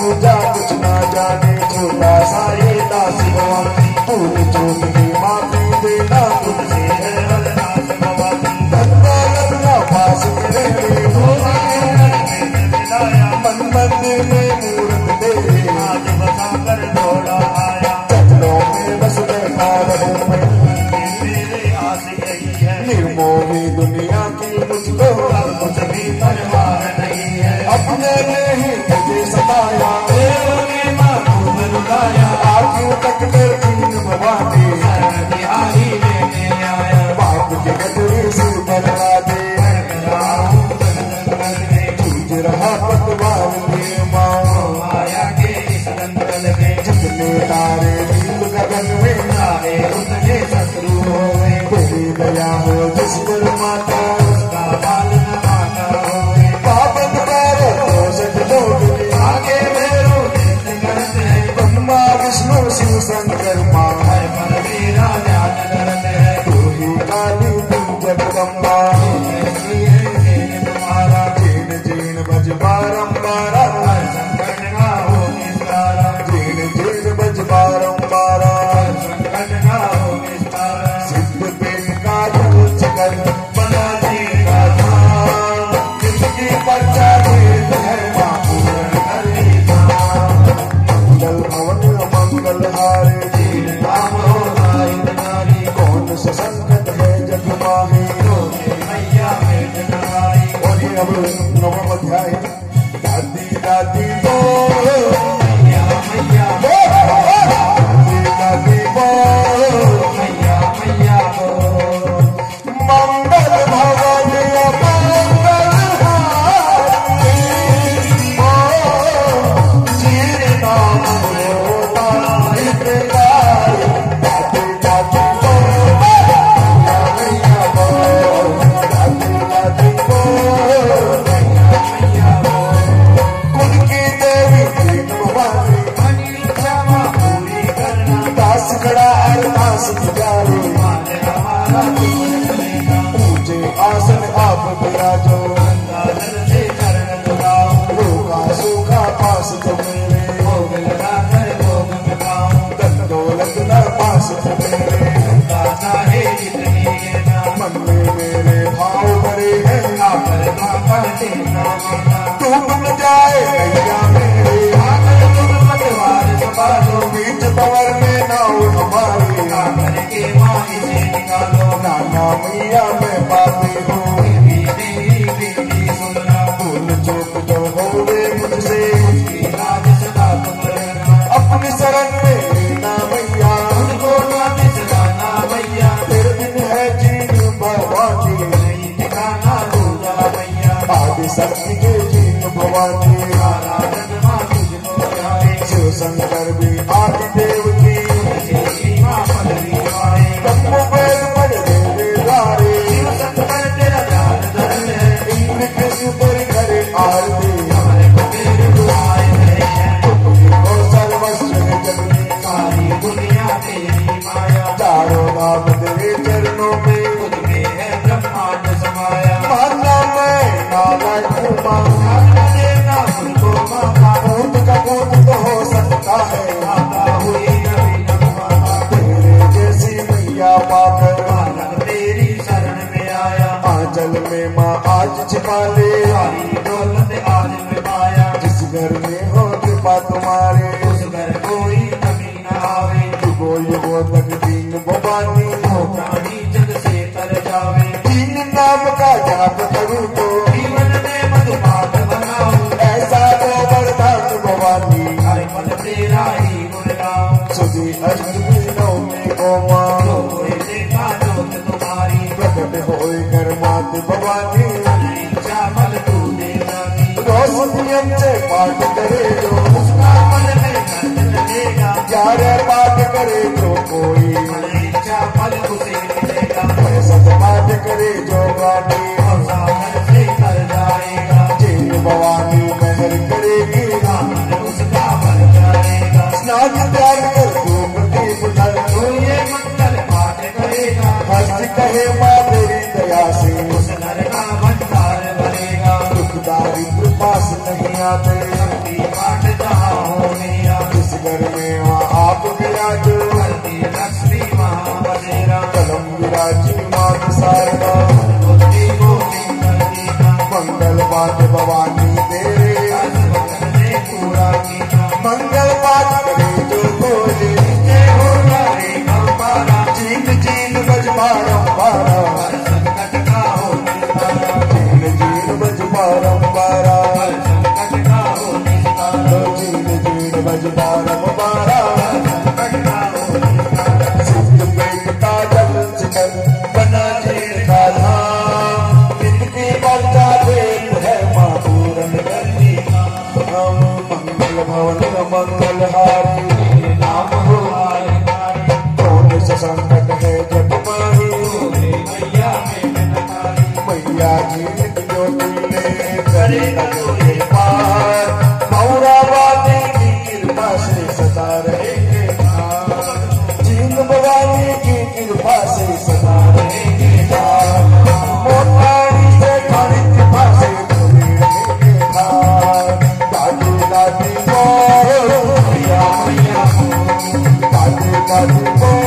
पूजा कुछ ना जाने छोटा सा ये दास भगवान भूल चूक की माफी देना तुझसे है अरदास भगवान धन्ना लगना पास मेरे मन मंदिर में मूर्त तेरे आज बसा कर दौड़ा आया चरणों में बस बैठा रहूं मैं मेरे आस यही है निर्मोही दुनिया की मुझको अब कुछ भी परवाह नहीं है अपने ने ही तुझे सताया महबूब रुलाया आखिर तक कर दीन भवानी बिहारी लेने आया बाप के गजरे से बदला दे तुझ रहा पतवार में माओ आया के इस दंगल में जितने तारे नील गगन में सारे उतने शत्रु हो गए तेरी दया हो जिस पर माता उसका बाल न माता हो पावन करो तो सजलोग आगे भैरो करते हैं ब्रह्मा विष्णु शिव शंकर माँ हर पर मेरा ध्यान करते हैं तू ही काली तू जगदम्बा तुम्हारा जीन जीन बज बारंबार हर संकट ना हो निस्तारा जीन जीन बज बारंबार हर संकट ना हो निस्तारा सिद्ध प्रेम का यूज कर बना देगा धाम जिसकी पर्चा देत है माँ पूर्ण करेगा मंगल भवन मंगल हारे जीन नाम हो नारी नारी कौन सा संकट है जग माही मैया में जगवाई और ये अब नवम अध्याय दादी दादी बोलो मैया मैया दादी दादी बोलो मैया मैया बोलो मंगल भवन मंगल हारी जीर नाम होता हितकारी दादी दादी बोलो मैया मैया बोलो दादी दादी बोलो मैया मैया बोलो कुल की देवी प्रेम भवानी अनिच्छा पूरी करना दास खड़ा अरदास पुजारी मान हमारा ऊंचे आसन आप विराजो गंगाजल से चरण लगाओ रोका सूखा पास तो मेरे भोग लगा कर भोग मिटाओ धन दौलत न पास तो मेरे गंगा चाहे जितनी लेना मन में मेरे भाव भरे हैं आकर बाबा देना डूब न जाए नैया मेरे आकर तुम पतवार संभालो बीच पवर में नाव हमारी आकर के माही से निकालो नाना मैया मैं पापी हूँ बेटी सुनना भूल चूक जो हो गए मुझसे उसकी लाज सदा तुम रहना अपनी शरण में लेना मैया उनको ना बिसराना मैया तेरे दिन है जीन भवानी नहीं ठिकाना दूजा मैया आदि शक्ति के जीन भवानी आराधन माँ तुझको जाए शिव शंकर भी आदि देव की माँ पदवी पाए ब्रह्म वेद पढ़ देवे गारे शिव शंकर तेरा ध्यान धर्म है इंद्र कृष्ण तेरी करे आरती हमारे तेरे दुआए हैं तुमको सर्वस्व है जगनी सारी दुनिया तेरी माया चारों धाम तेरे चरणों में खुद में है ब्रह्मांड समाया मानना मैं नारायण माँ देना उनको माता भूत का भूत तो हो सकता है माता हुई नबी नगमा तेरे जैसी मैया पाकर मानव तेरी शरण में आया आंचल में माँ आज छिपा ले सारी दौलत आज में पाया जिस घर में हो कृपा तुम्हारे उस घर कोई कमी न आवे युगो युगो तक दीन भवानी हो प्राणी जग से तर जावे दीन नाम का जाप करूँ तो जीवन में मधुपात बनाऊं ऐसा तो वरदान भवानी हर पल तेरा ही गुण गाऊं सुधी अष्टमी नवमी को माँ देखा जोत तुम्हारी प्रकट होए कर मात भवानी इच्छा फल तू देना रोशनियम से पाठ करे जो उसका मन में दर्द लगेगा प्यारे पाठ करे जो कोई इच्छा फल उसे मिलेगा सत पाठ करे जो गानी सागर से कर जाएगा जिन भवानी मेहर करेगी उसका फल जाएगा स्नान त्याग कर धूप दीप भवन मंगलहारी नाम हो कौन सा संकट है जग माही मैया जी जो तुमने करे नजरे पार मौराबादी की कृपा से सदा रहेंगे जीन भवानी की कृपा से सदा रहेंगे मोटाड़ी से खाली कृपा से दादी दादी मैया मैया दादी दादी